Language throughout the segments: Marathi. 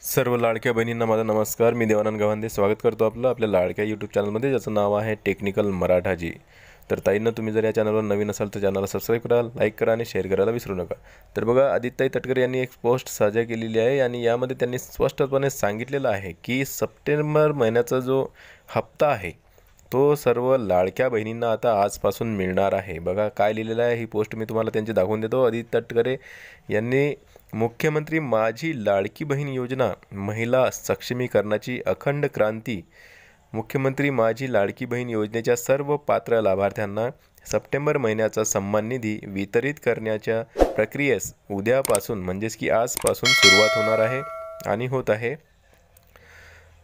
सर्व लाडक्या बहिणींना माझा नमस्कार. मी देवानंद गव्हांदे स्वागत करतो आपल्या लाडक्या यूट्यूब चॅनलमध्ये, ज्याचं नाव आहे टेक्निकल मराठाजी. तर ताईंना, तुम्ही जर या चॅनलवर नवीन असाल तर चॅनलला सबस्क्राईब करा, लाईक करा आणि शेअर करायला विसरू नका. तर बघा, आदित्यताई तटकरे यांनी एक पोस्ट साझा केलेली आहे आणि यामध्ये त्यांनी स्पष्टपणे सांगितलेलं आहे की सप्टेंबर महिन्याचा जो हप्ता आहे तो सर्व लाडक्या बहिणींना आता आजपासून मिळणार आहे. बघा काय लिहिलेलं आहे, ही पोस्ट मी तुम्हाला त्यांची दाखवून देतो. आदित्य तटकरे यांनी मुख्यमंत्री माझी लाडकी बहीण योजना महिला सक्षमीकरणाची अखंड क्रांती, मुख्यमंत्री माझी लाडकी बहीण योजनेच्या सर्व पात्र लाभार्थ्यांना सप्टेंबर महिन्याचा सन्मान निधी वितरित करण्याच्या प्रक्रियेस उद्यापासून म्हणजेच की आजपासून सुरुवात होणार आहे आणि होत आहे.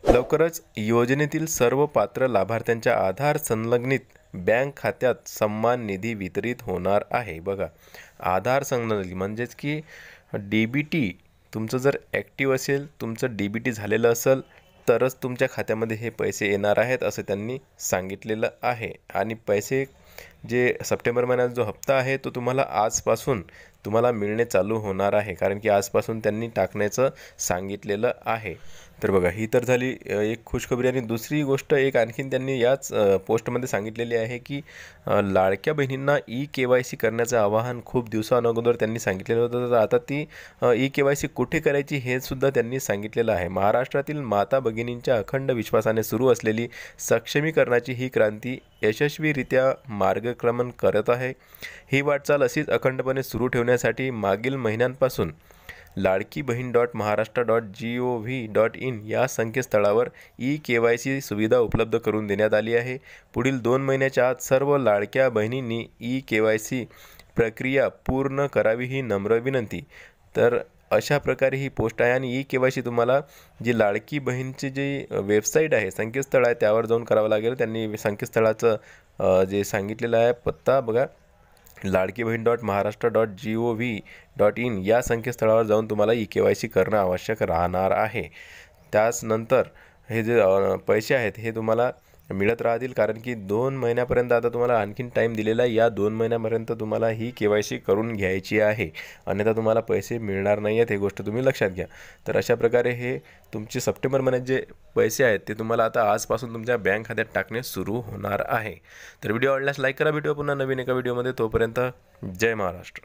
लवकरच योजनेतील सर्व पात्र लाभार्थ्यांच्या आधार संलग्नित बँक खात्यात सन्मान निधी वितरित होणार आहे. बघा, आधार संलग्नित म्हणजेच की DBT तुमचं जर ॲक्टिव्ह असेल, तुमचं DBT झालेलं असेल तरच तुमच्या खात्यामध्ये हे पैसे येणार आहेत असं त्यांनी सांगितलेलं आहे. आणि पैसे जे सप्टेंबर महिन्याचा जो हप्ता आहे तो तुम्हाला आजपासून मिळणे चालू होणार आहे, कारण की आजपासून त्यांनी टाकण्याचं सांगितलेलं आहे. तर बघा, ही तर झाली एक खुशखबरी. आणि दुसरी गोष्ट एक आणखीन त्यांनी याच पोस्टमध्ये सांगितलेली आहे की लाडक्या बहिणींना EKYC करण्याचं आवाहन खूप दिवसाअगोदर त्यांनी सांगितलेलं होतं. तर आता ती EKYC कुठे करायची हे सुद्धा त्यांनी सांगितलेलं आहे. महाराष्ट्रातील माता भगिनींच्या अखंड विश्वासाने सुरू असलेली सक्षमीकरणाची ही क्रांती यशस्वीरित्या मार्गक्रमण करत आहे. ही वाटचाल अशीच अखंडपणे सुरू ठेवण्यासाठी मागील महिन्यांपासून ladkibhin.maharashtra.gov.in या संकेतस्थळावर EKYC सुविधा उपलब्ध करून देण्यात आली आहे. पुढील 2 महिन्याच्या आत सर्व लाडक्या बहिणींनी EKYC प्रक्रिया पूर्ण करावी ही नम्र विनंती. तर अशा प्रकारे ही पोस्ट आहे. आणि EKYC तुम्हाला जी लाडकी बहीणची जी वेबसाईट आहे, संकेतस्थळ आहे, त्यावर जाऊन करावं लागेल. त्यांनी संकेतस्थळाचं जे सांगितलेलं आहे पत्ता बघा, ladkibhin.maharashtra.gov.in या संकेतस्थळावर जाऊन तुम्हाला EKYC करणं आवश्यक राहणार आहे. त्यानंतर हे जे पैसे आहेत हे तुम्हाला मिळत राहतील, कारण की 2 महिन्यापर्यंत आता तुम्हाला आणखीन टाईम दिलेला आहे. या 2 महिन्यापर्यंत तुम्हाला ही KYC करून घ्यायची आहे, अन्यथा तुम्हाला पैसे मिळणार नाही आहेत. हे गोष्ट तुम्ही लक्षात घ्या. तर अशा प्रकारे हे तुमचे सप्टेंबर महिन्यात जे पैसे आहेत ते तुम्हाला आता आजपासून तुमच्या बँक खात्यात टाकणे सुरू होणार आहे. तर व्हिडिओ आवडल्यास लाईक करा. भेटूया पुन्हा नवीन एका व्हिडिओमध्ये. तोपर्यंत जय महाराष्ट्र.